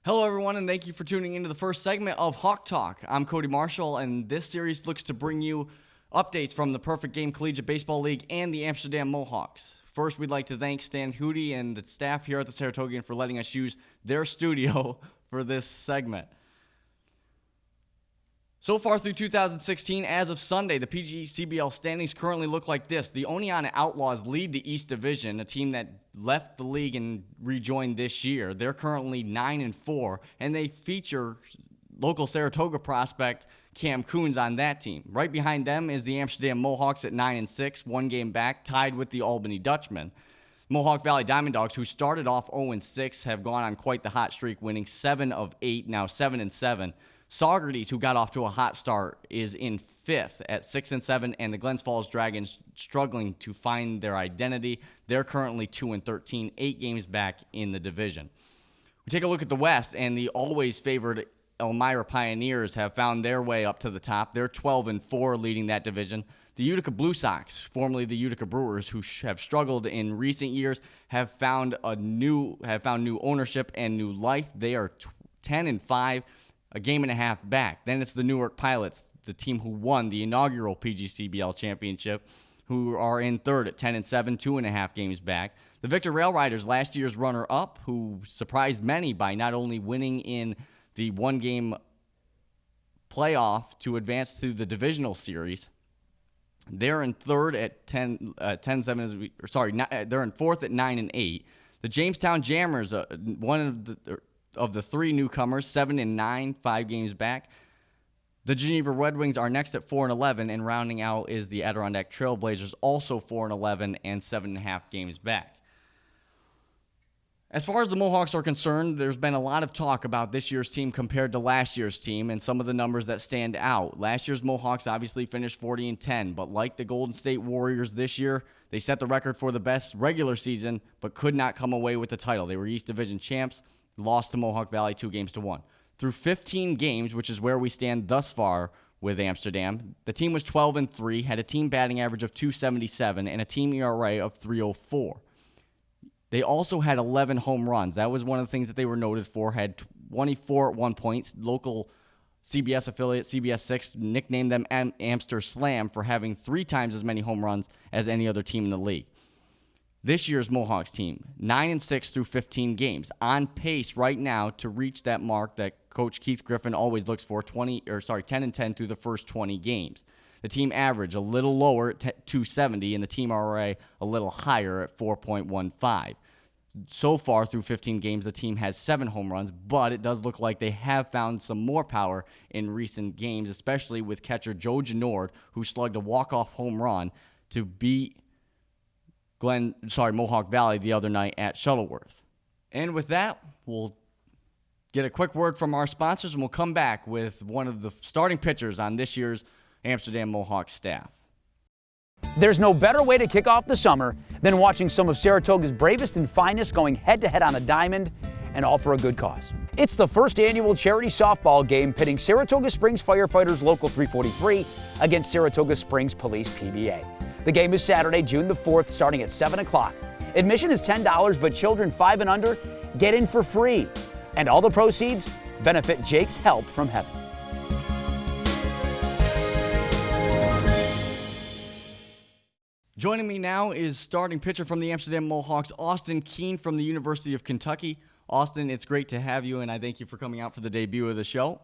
Hello, everyone, and thank you for tuning into the first segment of Hawk Talk. I'm Cody Marshall, and this series looks to bring you updates from the Perfect Game Collegiate Baseball League and the Amsterdam Mohawks. First, we'd like to thank Stan Hootie and the staff here at the Saratogian for letting us use their studio for this segment. So far through 2016, as of Sunday, the PGCBL standings currently look like this. The Oneonta Outlaws lead the East Division, a team that left the league and rejoined this year. They're currently 9-4, and they feature local Saratoga prospect Cam Coons on that team. Right behind them is the Amsterdam Mohawks at 9-6, one game back, tied with the Albany Dutchmen. Mohawk Valley Diamond Dogs, who started off 0-6, have gone on quite the hot streak, winning 7 of 8, now 7-7. Saugerties, who got off to a hot start, is in 5th at 6-7, and the Glens Falls Dragons struggling to find their identity. They're currently 2-13, 8 games back in the division. We take a look at the West, and the always favored Elmira Pioneers have found their way up to the top. They're 12-4, leading that division. The Utica Blue Sox, formerly the Utica Brewers, who have struggled in recent years, have found new ownership and new life. They are 10-5. A game and a half back. Then it's the Newark Pilots, the team who won the inaugural PGCBL championship, who are in 3rd at 10-7, 2.5 games back. The Victor Rail Riders, last year's runner-up, who surprised many by not only winning in the one-game playoff to advance to the divisional series. They're in 3rd at 10-7. They're in 4th at 9-8. The Jamestown Jammers, one of the 3 newcomers, 7-9, 5 games back. The Geneva Red Wings are next at 4-11, and rounding out is the Adirondack Trailblazers, also 4-11 and 7.5 games back. As far as the Mohawks are concerned, there's been a lot of talk about this year's team compared to last year's team and some of the numbers that stand out. Last year's Mohawks obviously finished 40-10, but like the Golden State Warriors this year, they set the record for the best regular season, but could not come away with the title. They were East Division champs, lost to Mohawk Valley 2-1. Through 15 games, which is where we stand thus far with Amsterdam, the team was 12-3, had a team batting average of .277 and a team ERA of .304. They also had 11 home runs. That was one of the things that they were noted for, had 24 at one point. Local CBS affiliate, CBS 6, nicknamed them Amster Slam for having 3 times as many home runs as any other team in the league. This year's Mohawks team, 9-6 through 15 games, on pace right now to reach that mark that Coach Keith Griffin always looks for, 10-10 through the first 20 games. The team average a little lower at .270, and the team RA a little higher at 4.15. So far through 15 games, the team has 7 home runs, but it does look like they have found some more power in recent games, especially with catcher Joe Genord, who slugged a walk-off home run to beat Mohawk Valley the other night at Shuttleworth. And with that, we'll get a quick word from our sponsors, and we'll come back with one of the starting pitchers on this year's Amsterdam Mohawks staff. There's no better way to kick off the summer than watching some of Saratoga's bravest and finest going head-to-head on the diamond, and all for a good cause. It's the first annual charity softball game pitting Saratoga Springs Firefighters Local 343 against Saratoga Springs Police PBA. The game is Saturday, June the 4th, starting at 7 o'clock. Admission is $10, but children 5 and under get in for free. And all the proceeds benefit Jake's Help from Heaven. Joining me now is starting pitcher from the Amsterdam Mohawks, Austin Keene from the University of Kentucky. Austin, it's great to have you, and I thank you for coming out for the debut of the show.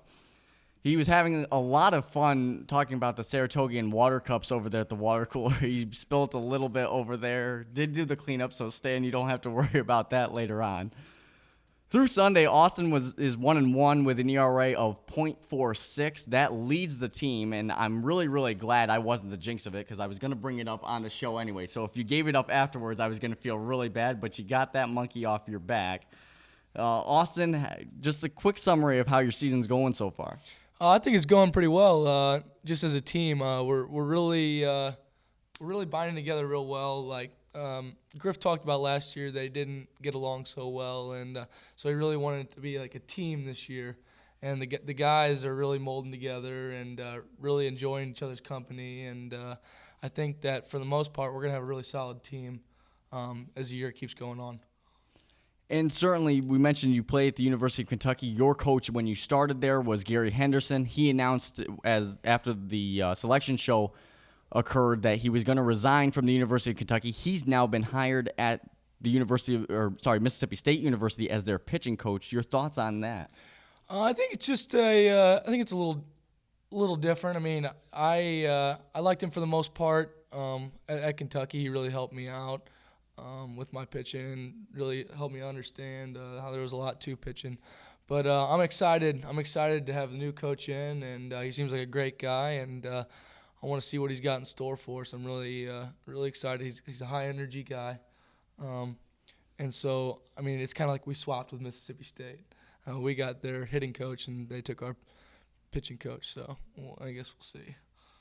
He was having a lot of fun talking about the Saratogian water cups over there at the water cooler. He spilled a little bit over there. Did do the cleanup, so Stan, you don't have to worry about that later on. Through Sunday, Austin is 1-1 with an ERA of .46. That leads the team, and I'm really, really glad I wasn't the jinx of it because I was going to bring it up on the show anyway. So if you gave it up afterwards, I was going to feel really bad, but you got that monkey off your back. Austin, just a quick summary of how your season's going so far. I think it's going pretty well. Just as a team, we're really binding together real well. Like Griff talked about last year, they didn't get along so well, and so he really wanted it to be like a team this year. And the guys are really molding together and really enjoying each other's company. And I think that for the most part, we're gonna have a really solid team as the year keeps going on. And certainly, we mentioned you play at the University of Kentucky. Your coach when you started there was Gary Henderson. He announced after the selection show occurred that he was going to resign from the University of Kentucky. He's now been hired at the Mississippi State University as their pitching coach. Your thoughts on that? I think it's just I think it's a little different. I mean, I liked him for the most part at Kentucky. He really helped me out with my pitching and really helped me understand how there was a lot to pitching. But I'm excited. I'm excited to have the new coach in, and he seems like a great guy, and I want to see what he's got in store for us. I'm really excited. He's a high energy guy, and so I mean it's kind of like we swapped with Mississippi State. We got their hitting coach, and they took our pitching coach. So I guess we'll see.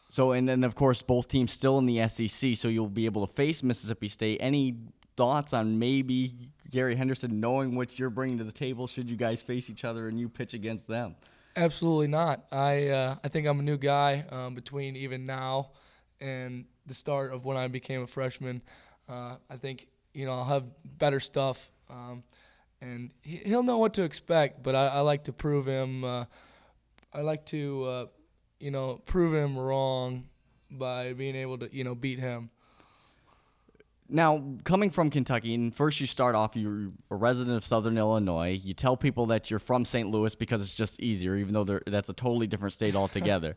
So, and then, of course, both teams still in the SEC, so you'll be able to face Mississippi State. Any thoughts on maybe Gary Henderson knowing what you're bringing to the table should you guys face each other and you pitch against them? Absolutely not. I think I'm a new guy between even now and the start of when I became a freshman. I think, I'll have better stuff, and he'll know what to expect, but I like to prove him prove him wrong by being able to, beat him. Now, coming from Kentucky, and first you start off, you're a resident of Southern Illinois. You tell people that you're from St. Louis because it's just easier, even though that's a totally different state altogether.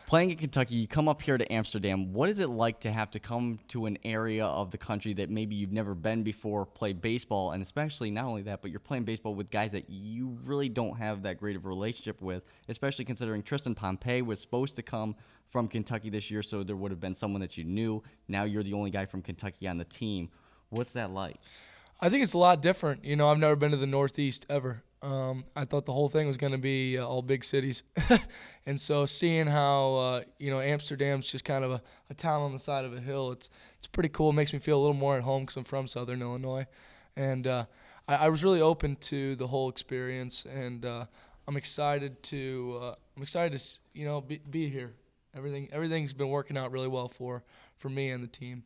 Playing in Kentucky, you come up here to Amsterdam. What is it like to have to come to an area of the country that maybe you've never been before, play baseball, and especially not only that, but you're playing baseball with guys that you really don't have that great of a relationship with, especially considering Tristan Pompey was supposed to come from Kentucky this year, so there would have been someone that you knew. Now you're the only guy from Kentucky on the team. What's that like? I think it's a lot different. I've never been to the Northeast ever. I thought the whole thing was going to be all big cities. And so seeing how, Amsterdam's just kind of a town on the side of a hill, it's pretty cool. It makes me feel a little more at home because I'm from Southern Illinois. And I was really open to the whole experience, and I'm excited to be here. Everything's been working out really well for me and the team.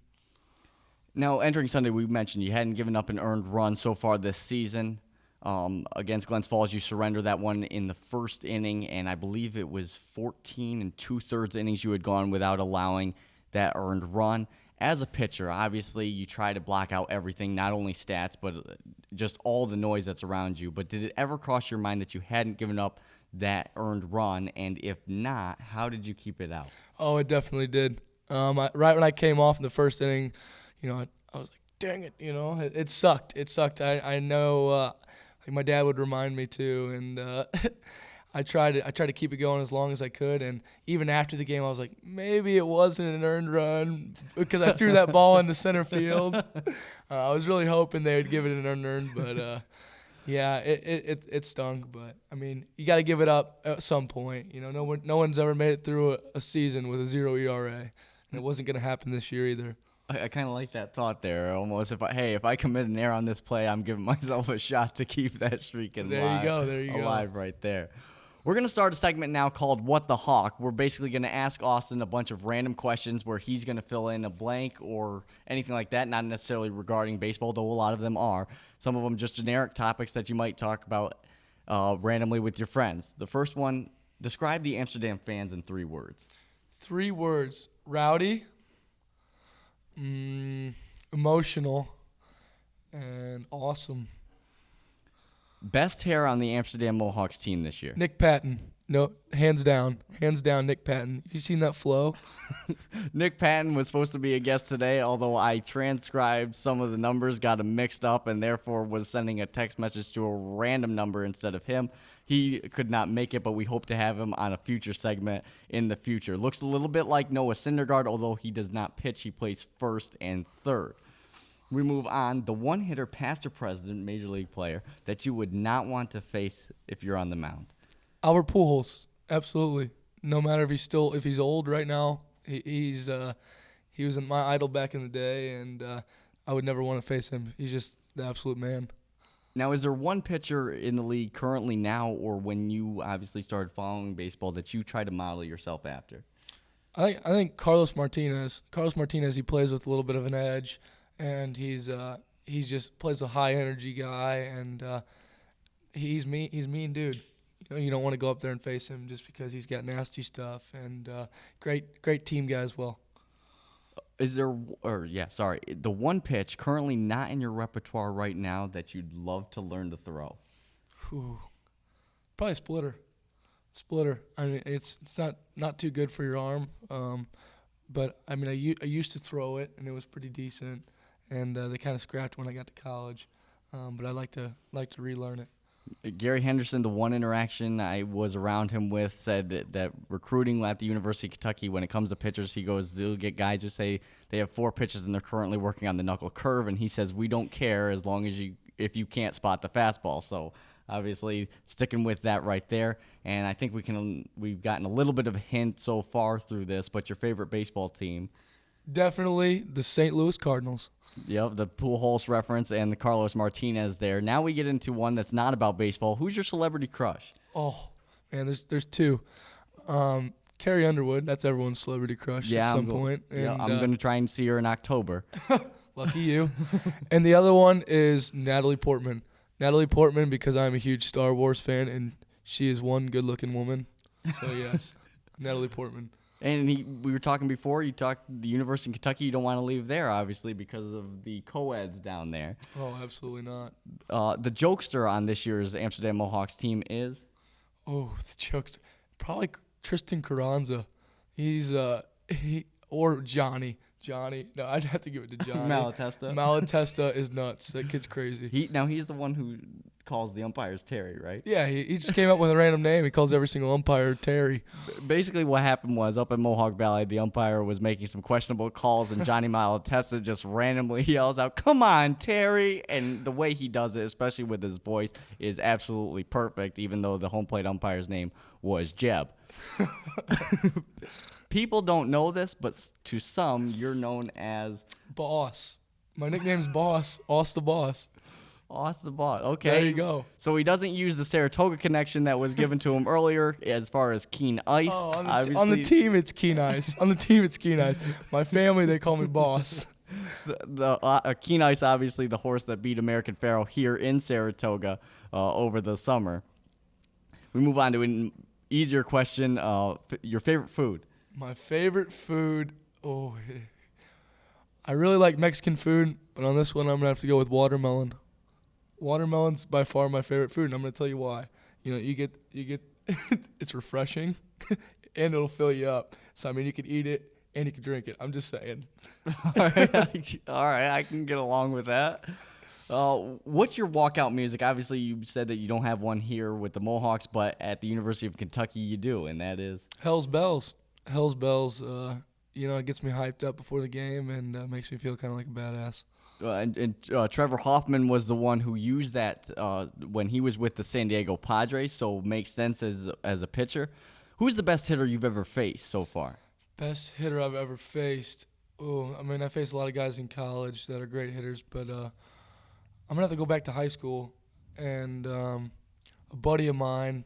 Now, entering Sunday, we mentioned you hadn't given up an earned run so far this season. Against Glens Falls, you surrendered that one in the first inning, and I believe it was 14 2/3 innings you had gone without allowing that earned run. As a pitcher, obviously, you try to block out everything, not only stats, but just all the noise that's around you. But did it ever cross your mind that you hadn't given up that earned run? And if not, how did you keep it out? Oh, it definitely did. Right when I came off in the first inning, I was like, dang it, it sucked. It sucked. I know my dad would remind me too, and I tried to keep it going as long as I could, and even after the game I was like, maybe it wasn't an earned run because I threw that ball into center field. I was really hoping they would give it an unearned, but yeah, it stung. But I mean, you got to give it up at some point. No one's ever made it through a season with a 0 ERA, and it wasn't going to happen this year either. I kind of like that thought there. Almost, if I commit an error on this play, I'm giving myself a shot to keep that streak alive right there. We're going to start a segment now called What the Hawk. We're basically going to ask Austin a bunch of random questions where he's going to fill in a blank or anything like that, not necessarily regarding baseball, though a lot of them are. Some of them just generic topics that you might talk about randomly with your friends. The first one, describe the Amsterdam fans in 3 words. 3 words. Rowdy, emotional, and awesome. Best hair on the Amsterdam Mohawks team this year? Nick Patton. No, hands down, Nick Patton. You seen that flow? Nick Patton was supposed to be a guest today, although I transcribed some of the numbers, got him mixed up, and therefore was sending a text message to a random number instead of him. He could not make it, but we hope to have him on a future segment in the future. Looks a little bit like Noah Syndergaard, although he does not pitch. He plays first and third. We move on. The one-hitter past or present Major League player that you would not want to face if you're on the mound. Albert Pujols, absolutely. No matter if he's old right now, he was my idol back in the day, and I would never want to face him. He's just the absolute man. Now, is there one pitcher in the league currently now or when you obviously started following baseball that you try to model yourself after? I think Carlos Martinez. Carlos Martinez, he plays with a little bit of an edge, and he's he just plays a high energy guy, and he's mean dude. You don't want to go up there and face him just because he's got nasty stuff, and great team guy as well. The one pitch currently not in your repertoire right now that you'd love to learn to throw? Whew. Probably splitter. I mean, it's not too good for your arm, but I mean, I used to throw it, and it was pretty decent, and they kind of scrapped when I got to college, but I'd like to relearn it. Gary Henderson, the one interaction I was around him with, said that recruiting at the University of Kentucky, when it comes to pitchers, he goes, they'll get guys who say they have 4 pitches and they're currently working on the knuckle curve, and he says, we don't care as long as if you can't spot the fastball. So obviously sticking with that right there. And I think we've gotten a little bit of a hint so far through this, but your favorite baseball team? Definitely the St. Louis Cardinals. Yep, the Pujols reference and the Carlos Martinez there. Now we get into one that's not about baseball. Who's your celebrity crush? Oh, man, there's 2. Carrie Underwood, that's everyone's celebrity crush at some point. Yeah, And, I'm going to try and see her in October. Lucky you. And the other one is Natalie Portman. Natalie Portman, because I'm a huge Star Wars fan, and she is one good-looking woman. So, yes, Natalie Portman. And we were talking before, you talked the University of Kentucky, you don't want to leave there, obviously, because of the co-eds down there. Oh, absolutely not. The jokester on this year's Amsterdam Mohawks team is? Oh, the jokester. Probably Tristan Carranza. He's, or Johnny. No, I'd have to give it to Johnny. Malatesta? Malatesta is nuts. That kid's crazy. He's the one who calls the umpires Terry, right? Yeah, he just came up with a random name. He calls every single umpire Terry. Basically what happened was up in Mohawk Valley, the umpire was making some questionable calls, and Johnny Malatesta just randomly yells out, "Come on, Terry!" And the way he does it, especially with his voice, is absolutely perfect, even though the home plate umpire's name was Jeb. People don't know this, but to some, you're known as... Boss. My nickname's Boss. Oss the Boss. Oss the Boss. Okay. There you go. So he doesn't use the Saratoga connection that was given to him earlier as far as Keen Ice. Oh, on the team, it's Keen Ice. My family, they call me Boss. Keen Ice, obviously, the horse that beat American Pharoah here in Saratoga over the summer. We move on to an easier question. Your favorite food? My favorite food, I really like Mexican food, but on this one I'm going to have to go with watermelon. Watermelon's by far my favorite food, and I'm going to tell you why. You get it's refreshing, and it'll fill you up. So, I mean, you can eat it, and you can drink it. I'm just saying. All right, I can get along with that. What's your walkout music? Obviously, you said that you don't have one here with the Mohawks, but at the University of Kentucky you do, and that is? Hell's Bells. Hell's Bells, it gets me hyped up before the game and makes me feel kind of like a badass. Trevor Hoffman was the one who used that when he was with the San Diego Padres, so makes sense as a pitcher. Who's the best hitter you've ever faced so far? Best hitter I've ever faced? Oh, I mean, I faced a lot of guys in college that are great hitters, but I'm going to have to go back to high school. And a buddy of mine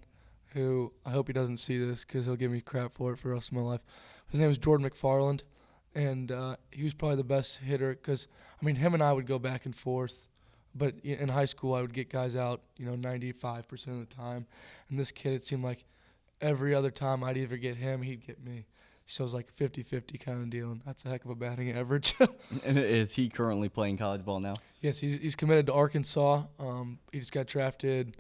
who I hope he doesn't see this because he'll give me crap for it for the rest of my life. His name is Jordan McFarland, and he was probably the best hitter because, I mean, him and I would go back and forth. But in high school, I would get guys out, 95% of the time. And this kid, it seemed like every other time I'd either get him, he'd get me. So it was like a 50-50 kind of deal, and that's a heck of a batting average. And is he currently playing college ball now? Yes, he's committed to Arkansas. He just got drafted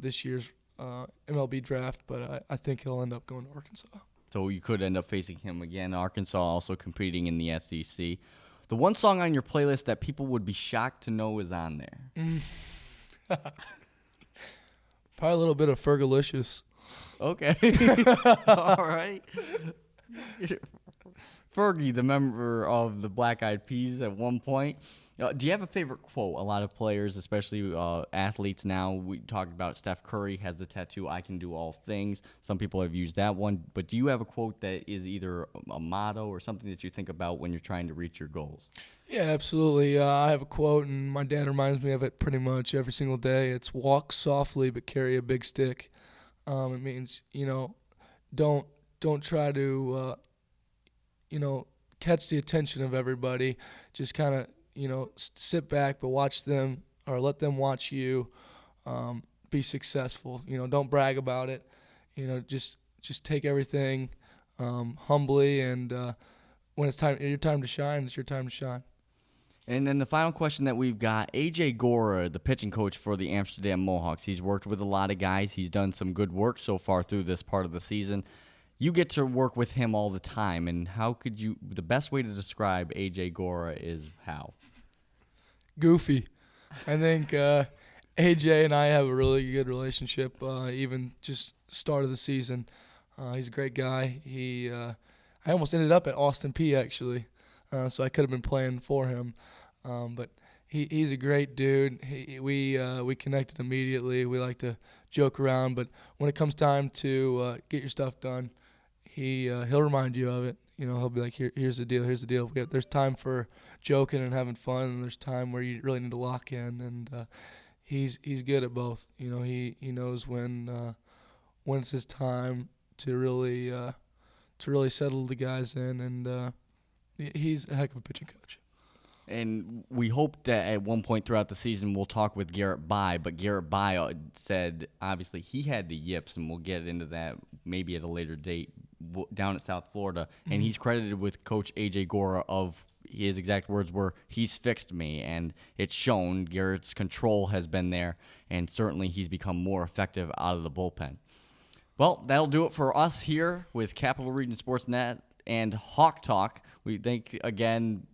this year's MLB draft, but I think he'll end up going to Arkansas. So you could end up facing him again. Arkansas also competing in the SEC. The one song on your playlist that people would be shocked to know is on there. Probably a little bit of Fergalicious. Okay. All right. Fergie, the member of the Black Eyed Peas at one point. Do you have a favorite quote? A lot of players, especially athletes now, we talked about Steph Curry has the tattoo, "I can do all things." Some people have used that one. But do you have a quote that is either a motto or something that you think about when you're trying to reach your goals? Yeah, absolutely. I have a quote, and my dad reminds me of it pretty much every single day. It's "Walk softly, but carry a big stick." It means, don't try to, catch the attention of everybody. Just kind of, sit back, but watch them or let them watch you be successful. Don't brag about it. Just take everything humbly, and when it's your time to shine, it's your time to shine. And then the final question that we've got, AJ Gora, the pitching coach for the Amsterdam Mohawks. He's worked with a lot of guys. He's done some good work so far through this part of the season. You get to work with him all the time, and the best way to describe AJ Gora is how? Goofy. I think AJ and I have a really good relationship, even just start of the season. He's a great guy. I almost ended up at Austin P, actually, so I could have been playing for him. But he's a great dude. We connected immediately. We like to joke around, but when it comes time to get your stuff done, he'll remind you of it. He'll be like, here's the deal. There's time for joking and having fun, and there's time where you really need to lock in. And he's good at both. He knows when it's his time to really settle the guys in, and he's a heck of a pitching coach. And we hope that at one point throughout the season we'll talk with Garrett Bye, but Garrett Bye said obviously he had the yips, and we'll get into that maybe at a later date down at South Florida. Mm-hmm. And he's credited with Coach AJ Gora of his exact words were, he's fixed me, and it's shown. Garrett's control has been there, and certainly he's become more effective out of the bullpen. Well, that'll do it for us here with Capital Region Sportsnet and Hawk Talk. We thank Austin.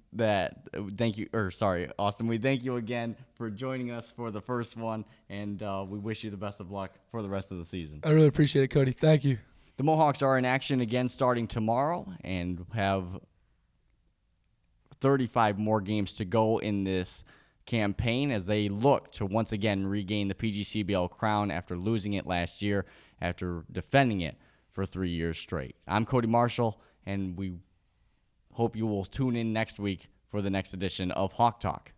We thank you again for joining us for the first one, and we wish you the best of luck for the rest of the season. I really appreciate it, Cody. Thank you. The Mohawks are in action again starting tomorrow and have 35 more games to go in this campaign as they look to once again regain the PGCBL crown after losing it last year, after defending it for 3 years straight. I'm Cody Marshall, and we hope you will tune in next week for the next edition of Hawk Talk.